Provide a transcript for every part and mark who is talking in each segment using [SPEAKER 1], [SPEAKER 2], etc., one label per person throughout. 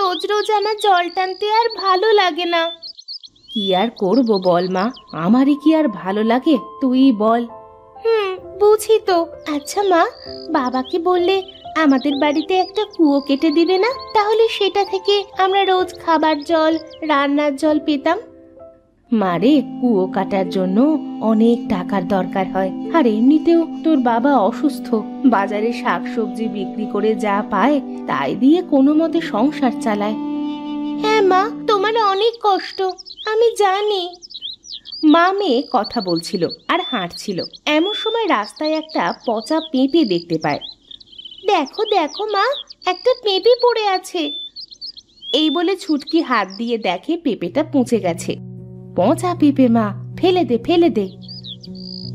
[SPEAKER 1] রোজ রোজ আমার জল টানতে আর ভালো লাগে না। কি আর করব বল মা, আমারই কি আর ভালো লাগে, তুই বল। বুঝি তো। আচ্ছা মা, বাবাকে বললে আমাদের বাড়িতে একটা কুয়ো কেটে দিবে না? তাহলে সেটা থেকে আমরা রোজ খাবার জল, রান্নার জল পেতাম। মারে, কুয়ো কাটার জন্য অনেক টাকার দরকার হয়, আর এমনিতেও তোর বাবা অসুস্থ, বাজারে শাকসবজি বিক্রি করে যা পায় তাই দিয়ে কোনো মতে সংসার চালায়। হ্যাঁ মা, তোমার অনেক কষ্ট, আমি জানি। মা মেয়ে কথা বলছিল আর হাঁটছিল, এমন সময় রাস্তায় একটা পচা পেঁপে দেখতে পায়। দেখো দেখো মা, একটা পেঁপে পড়ে আছে। এই বলে ছুটকি হাত দিয়ে দেখে পেঁপেটা পচে গেছে। পচা পেঁপে মা, ফেলে দে ফেলে দে।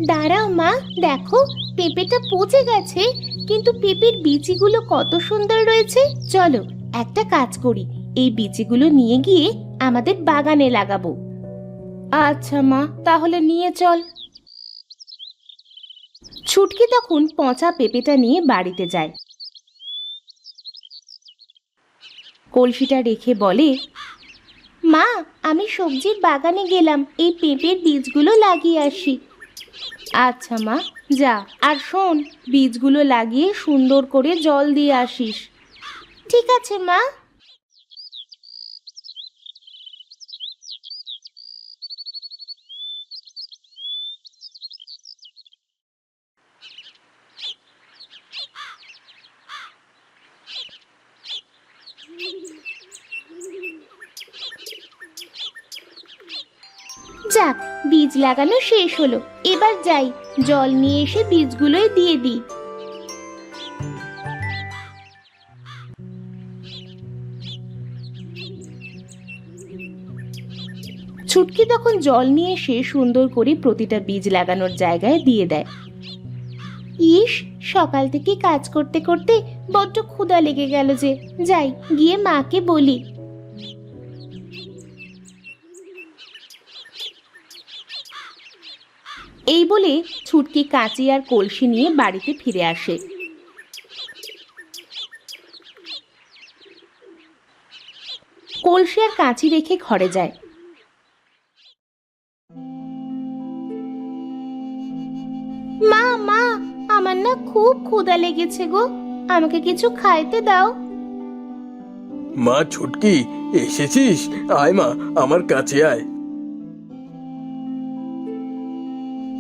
[SPEAKER 1] দাঁড়াও মা, দেখো পেঁপেটা পচে গেছে, কিন্তু পেঁপের বিচিগুলো কত সুন্দর রয়েছে। চলো একটা কাজ করি, এই বিচিগুলো নিয়ে গিয়ে আমাদের বাগানে লাগাবো। আচ্ছা মা, তাহলে নিয়ে চল। ছুটকি তখন পচা পেঁপেটা নিয়ে বাড়িতে যায়। কলসিটা রেখে বলে, মা, আমি সবজির বাগানে গেলাম, এই পেঁপের বীজগুলো লাগিয়ে আসি। আচ্ছা মা, যা, আর শোন, বীজগুলো লাগিয়ে সুন্দর করে জল দিয়ে আসিস। ঠিক আছে মা। যাক, বীজ লাগানো শেষ হলো, এবার যাই, জল নিয়ে এসে বীজগুলোই দিয়ে দিই। ছুটকি তখন জল নিয়ে এসে সুন্দর করে প্রতিটা বীজ লাগানোর জায়গায় দিয়ে দেয়। ইস, সকাল থেকে কাজ করতে করতে বড্ড ক্ষুধা লেগে গেল যে, যাই গিয়ে মাকে বলি। এই বলে ছুটকি কাঁচি আর কলসি নিয়ে বাড়িতে ফিরে আসে। কলসি আর কাঁচি রেখে ঘরে যায়। মা মা, আমার না খুব ক্ষুধা লেগেছে গো, আমাকে কিছু খাইতে দাও।
[SPEAKER 2] মা ছুটকি, এসেছিস? আয় মা, আমার কাছে আয়।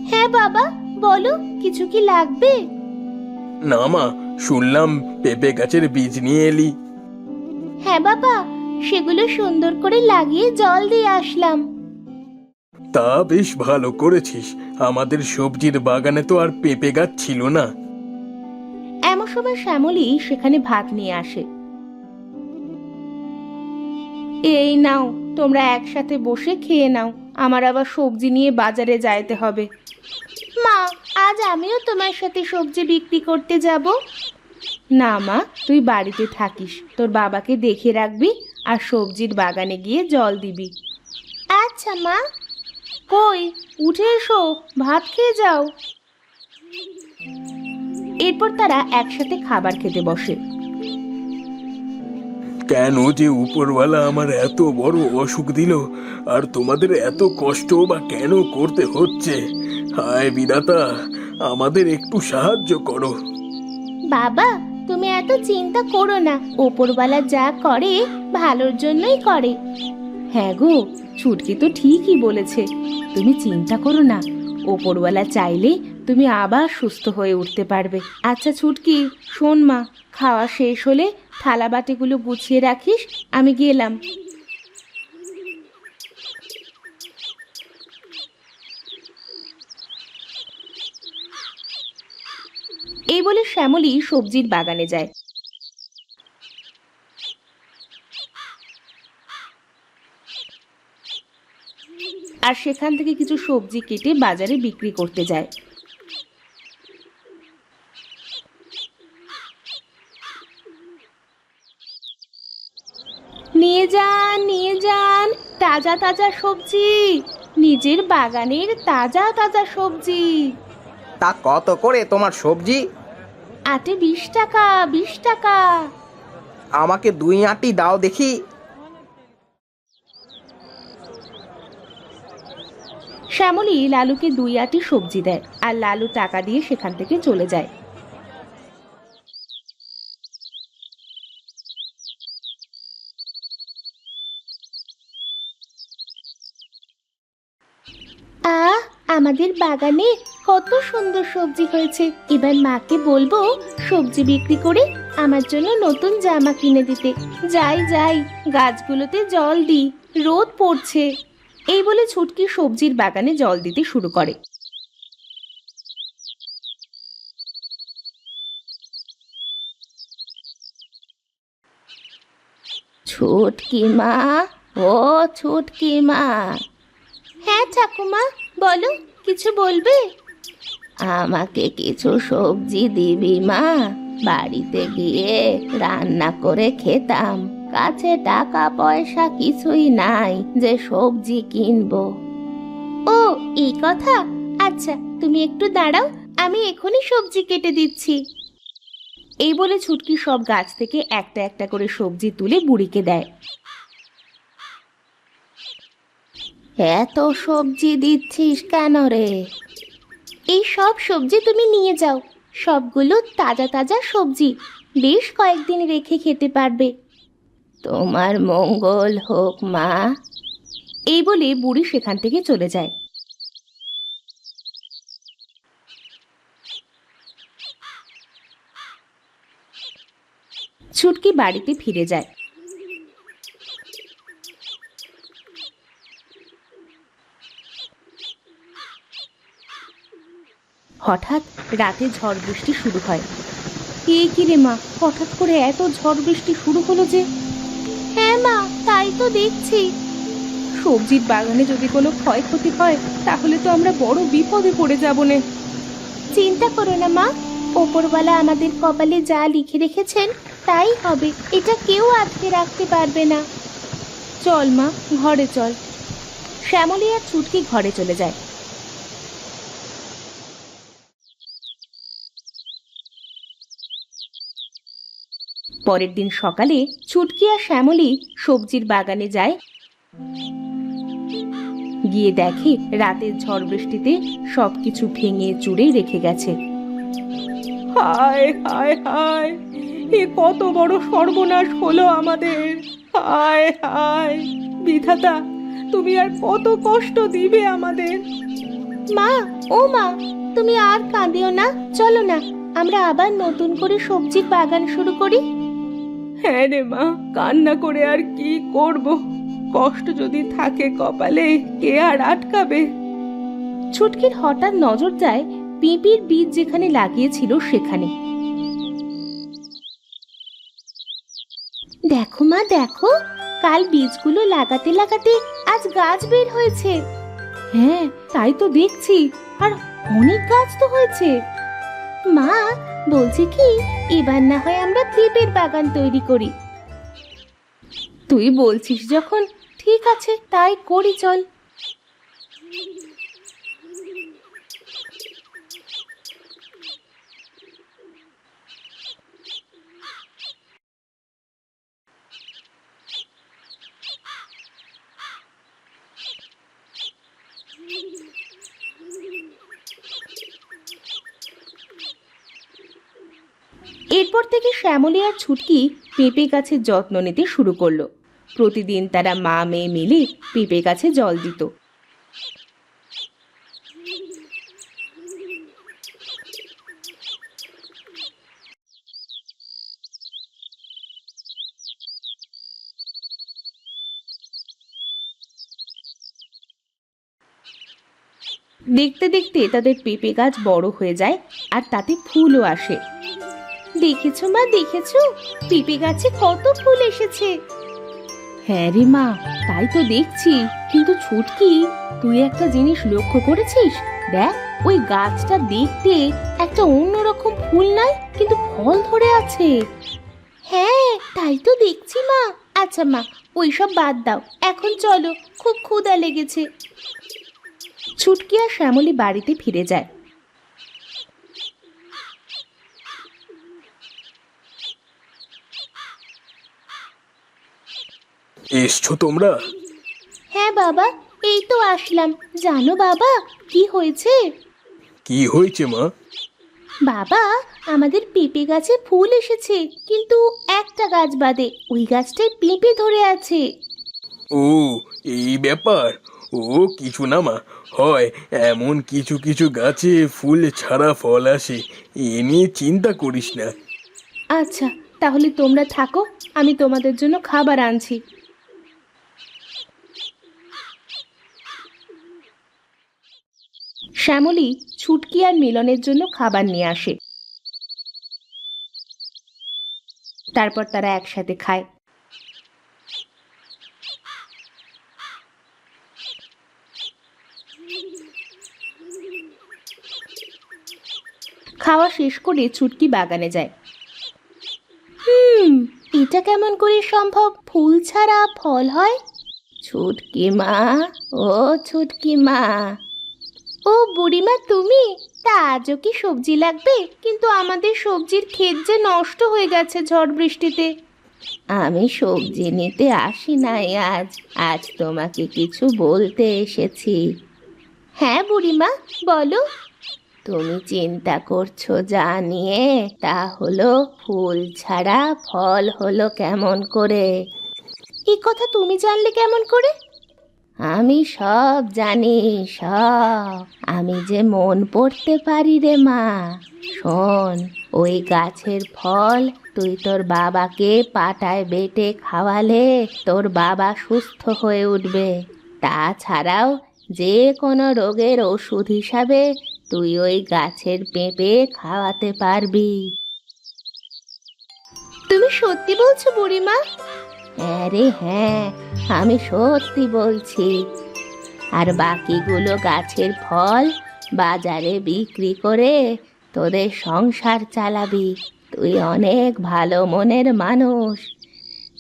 [SPEAKER 1] হ্যাঁ বাবা, বলো, কিছু কি লাগবে?
[SPEAKER 2] না মা, শুনলাম পেঁপে গাছের বীজ নিয়ে এলি।
[SPEAKER 1] হ্যাঁ বাবা, সেগুলো সুন্দর করে লাগিয়ে জল দিয়ে আসলাম।
[SPEAKER 2] তা বেশ ভালো করেছিস, আমাদের সবজির বাগানে তো আর পেঁপে গাছ ছিল না।
[SPEAKER 1] এমন সময় শ্যামলী সেখানে ভাত নিয়ে আসে। এই নাও, তোমরা একসাথে বসে খেয়ে নাও, আমার আবার সবজি নিয়ে বাজারে যাইতে হবে। মা, আজ আমিও তোমার সাথে সবজি বিক্রি করতে যাব। না মা, তুই বাড়িতে থাকিস, তোর বাবাকে দেখে রাখবি আর সবজির বাগানে গিয়ে জল দিবি। আচ্ছা মা। কই, উঠে এসো, ভাত খেয়ে যাও। এরপর তারা একসাথে খাবার খেতে বসে।
[SPEAKER 2] কেন যে উপরওয়ালা আমার এত বড় অসুখ দিল, আর তোমাদের এত কষ্ট বা কেন করতে হচ্ছে? হায় বিধাতা, আমাদের একটু সাহায্য করো।
[SPEAKER 1] বাবা, তুমি এত চিন্তা করো না, ওপরওয়ালা যা করে ভালোর জন্যই করে। হ্যাঁ গো, ছুটকি তো ঠিকই বলেছে, তুমি চিন্তা করো না, ওপরওয়ালা চাইলে তুমি আবার সুস্থ হয়ে উঠতে পারবে। আচ্ছা ছুটকি, শোন মা, খাওয়া শেষ হলে থালা বাটিগুলো গুছিয়ে রাখিস, আমি গেলাম। এই বলে শ্যামলী সবজির বাগানে যায়। আর সেখান থেকে কিছু সবজি কেটে বাজারে বিক্রি করতে যায়। নিয়ে যান নিয়ে যান, তাজা তাজা সবজি, নিজের বাগানের তাজা তাজা সবজি।
[SPEAKER 3] তা কত করে তোমার সবজি?
[SPEAKER 1] আটে 20 টাকা, 20 টাকা।
[SPEAKER 3] আমাকে 2 আঁটি দাও দেখি।
[SPEAKER 1] শ্যামলী লালুকে 2 আঁটি সবজি দেয় আর লালু টাকা দিয়ে সেখান থেকে চলে যায়। আমাদের বাগানে কত সুন্দর সবজি হয়েছে। এবার মাকে বলবো সবজি বিক্রি করে আমার জন্য নতুন জামা কিনে দিতে। যাই যাই, গাছগুলোতে জল দিই, রোদ পড়ছে। এই বলে ছুটকি সবজির বাগানে জল দিতে শুরু করে। ছুটকি মা, ও ছুটকি মা। হ্যাঁ ঠাকুমা, বলো, কিছু বলবে? আমাকে কিছু সবজি দিবি মা? বাড়িতে গিয়ে রান্না করে খেতাম। কাছে টাকা পয়সা কিছুই নাই যে সবজি কিনবো। ও, এই কথা। আচ্ছা, তুমি একটু দাঁড়াও, আমি এখনই সবজি কেটে দিচ্ছি। এই বলে ছুটকি সব গাছ থেকে একটা একটা করে সবজি তুলে বুড়িকে দেয়। এত সবজি দিচ্ছিস কেন রে? এই সব সবজি তুমি নিয়ে যাও। সবগুলো তাজা তাজা সবজি, বেশ কয়েকদিন রেখে খেতে পারবে। তোমার মঙ্গল হোক মা। এই বলে বুড়ি সেখান থেকে চলে যায়। ছুটকি বাড়িতে ফিরে যায়। হঠাৎ রাতে ঝড় বৃষ্টি শুরু হয়। এই কি রে মা, হঠাৎ করে এত ঝড় বৃষ্টি শুরু হলো যে? হ্যাঁ মা, তাই তো দেখছি। সবজির বাগানে যদি কোনো ক্ষয়ক্ষতি হয় তাহলে তো আমরা বড় বিপদে পড়ে যাব না। চিন্তা করো না মা, ওপরওয়ালা আমাদের কপালে যা লিখে রেখেছেন তাই হবে। এটা কেউ আটকে রাখতে পারবে না। চল মা, ঘরে চল। শ্যামলী আর ছুটকি ঘরে চলে যায়। পরের দিন সকালে ছুটকি আর শ্যামলী সবজির বাগানে যায়। গিয়ে দেখে রাতের ঝড় বৃষ্টিতে সবকিছু ভেঙে চুরে রেখে গেছে। হায় হায় হায়, এ কত বড় সর্বনাশ হলো আমাদের! হায় হায়, বিধাতা, তুমি আর কত কষ্ট দিবে আমাদের? মা, ও মা, তুমি আর কাঁদিও না। চলো না, আমরা আবার নতুন করে সবজির বাগান শুরু করি। হ্যাঁ রে মা, কান্না করে আর কি করব? কষ্ট যদি থাকে কপালে, কে আর আটকাবে? ছুটকির হঠাৎ নজর যায় পেঁপের বীজ যেখানে লাগিয়েছিল সেখানে। দেখো মা, দেখো, কাল বীজগুলো লাগাতে লাগাতে আজ গাছ বের হয়েছে। হ্যাঁ, তাই তো দেখছি, আর অনেক গাছ তো হয়েছে। মা, বলছি কি, এবার না হয় আমরা পেঁপের বাগান তৈরি করি। তুই বলছিস যখন, ঠিক আছে, তাই করি, চল। এরপর থেকে শ্যামলী আর ছুটকি পেঁপে গাছের যত্ন নিতে শুরু করলো। প্রতিদিন তারা মা মেয়ে মিলে পেঁপে গাছে জল দিত। দেখতে দেখতে তাদের পেঁপে গাছ বড় হয়ে যায় আর তাতে ফুলও আসে। দেখেছো মা, দেখেছো, পেঁপে গাছে কত ফুল এসেছে। হ্যাঁ রে মা, তাই তো দেখছি। কিন্তু ছুটকি, তুই একটা জিনিস লক্ষ্য করেছিস? দেখ, ওই গাছটা দেখতে একটা অন্যরকম ফুল নাই, কিন্তু ফল ধরে আছে। হ্যাঁ, তাই তো দেখছি মা। আচ্ছা মা, ওইসব বাদ দাও, এখন চলো, খুব ক্ষুধা লেগেছে। ছুটকি আর শ্যামলী বাড়িতে ফিরে যায়।
[SPEAKER 2] এসছো তোমরা?
[SPEAKER 1] হ্যাঁ বাবা, এই তো আসলাম। জানো বাবা, কি হয়েছে?
[SPEAKER 2] কি হয়েছে মা?
[SPEAKER 1] বাবা, আমাদের পেঁপে গাছে ফুল এসেছে, কিন্তু একটা গাছ বাদে ওই গাছটায় পেঁপে ধরে আছে।
[SPEAKER 2] ও, এই ব্যাপার। ও কিছু না মা, হয় এমন কিছু কিছু গাছে ফুল ছাড়া ফল আসে, এ নিয়ে চিন্তা করিস না।
[SPEAKER 1] আচ্ছা, তাহলে তোমরা থাকো, আমি তোমাদের জন্য খাবার আনছি। শ্যামলী ছুটকি আর মিলনের জন্য খাবার নিয়ে আসে। তারপর তারা একসাথে খায়। খাওয়া শেষ করে ছুটকি বাগানে যায়। এটা কেমন করে সম্ভব? ফুল ছাড়া ফল হয়? ছুটকি মা, ও ছুটকি মা। ও বুড়িমা, তুমি? তা আজও কি সবজি লাগবে? কিন্তু আমাদের সবজির ক্ষেত যে নষ্ট হয়ে গেছে ঝড় বৃষ্টিতে। আমি সবজি নিতে আসি নাই আজ, আজ তোমাকে কিছু বলতে এসেছি। হ্যাঁ বুড়িমা, বলো। তুমি চিন্তা করছো যা নিয়ে, তা হলো ফুল ছাড়া ফল হলো কেমন করে? এই কথা তুমি জানলে কেমন করে? আমি সব জানি, সব। আমি যে মন পড়তে পারি রে মা। শোন, ওই গাছের ফল তুই তোর বাবাকে পাটায় বেটে খাওয়ালে তোর বাবা সুস্থ হয়ে উঠবে। তাছাড়াও যে কোনো রোগের ওষুধ হিসাবে তুই ওই গাছের পেঁপে খাওয়াতে পারবি। তুমি সত্যি বলছো বুড়িমা? হ্যাঁ রে হ্যাঁ, আমি সত্যি বলছি। আর বাকিগুলো গাছের ফল বাজারে বিক্রি করে তোদের সংসার চালাবি। তুই অনেক ভালো মনের মানুষ,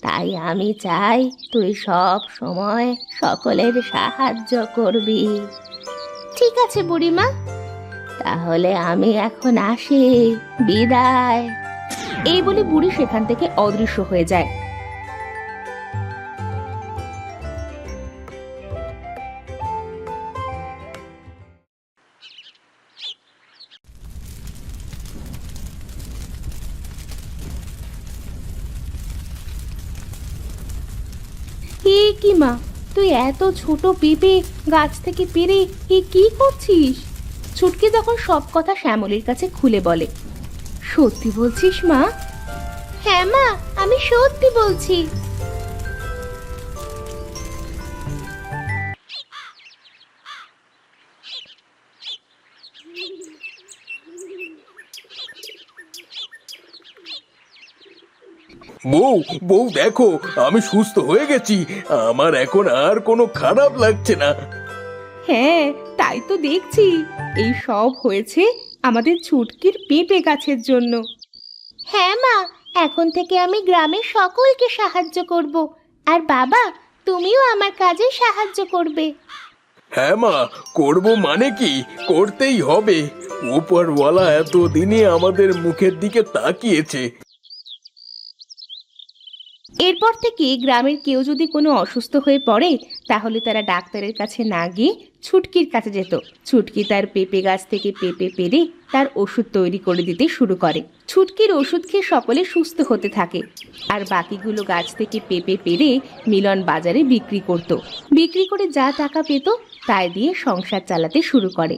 [SPEAKER 1] তাই আমি চাই তুই সব সময় সকলের সাহায্য করবি। ঠিক আছে বুড়িমা, তাহলে আমি এখন আসি, বিদায়। এই বলে বুড়ি সেখান থেকে অদৃশ্য হয়ে যায়। এ কি মা, তুই এত ছোট পেঁপে গাছ থেকে পেরে এ কি করছিস? ছুটকি তখন সব কথা শ্যামলীর কাছে খুলে বলে। সত্যি বলছিস মা? হ্যাঁ মা, আমি সত্যি বলছি।
[SPEAKER 2] বউ, বউ দেখো, আমি সুস্থ হয়ে গেছি। আমার এখন আর কোনো খারাপ লাগছে না।
[SPEAKER 1] হ্যাঁ, তাই তো দেখছি। এই সব হয়েছে আমাদের ছুটকির পেঁপে গাছের জন্য। হ্যাঁ মা, এখন থেকে আমি গ্রামের সকলকে সাহায্য করব। আর বাবা, তুমিও আমার কাজে সাহায্য করবে।
[SPEAKER 2] হ্যাঁ মা, করবো মানে কি, করতেই হবে। উপরওয়ালা এত দিনে আমাদের মুখের দিকে তাকিয়েছে।
[SPEAKER 1] এরপর থেকে গ্রামের কেউ যদি কোনো অসুস্থ হয়ে পড়ে, তাহলে তারা ডাক্তারের কাছে না গিয়ে ছুটকির কাছে যেত। ছুটকি তার পেঁপে গাছ থেকে পেঁপে পেড়ে তার ওষুধ তৈরি করে দিতে শুরু করে। ছুটকির ওষুধ খেয়ে সকলে সুস্থ হতে থাকে। আর বাকিগুলো গাছ থেকে পেঁপে পেড়ে মিলন বাজারে বিক্রি করত। বিক্রি করে যা টাকা পেত তাই দিয়ে সংসার চালাতে শুরু করে।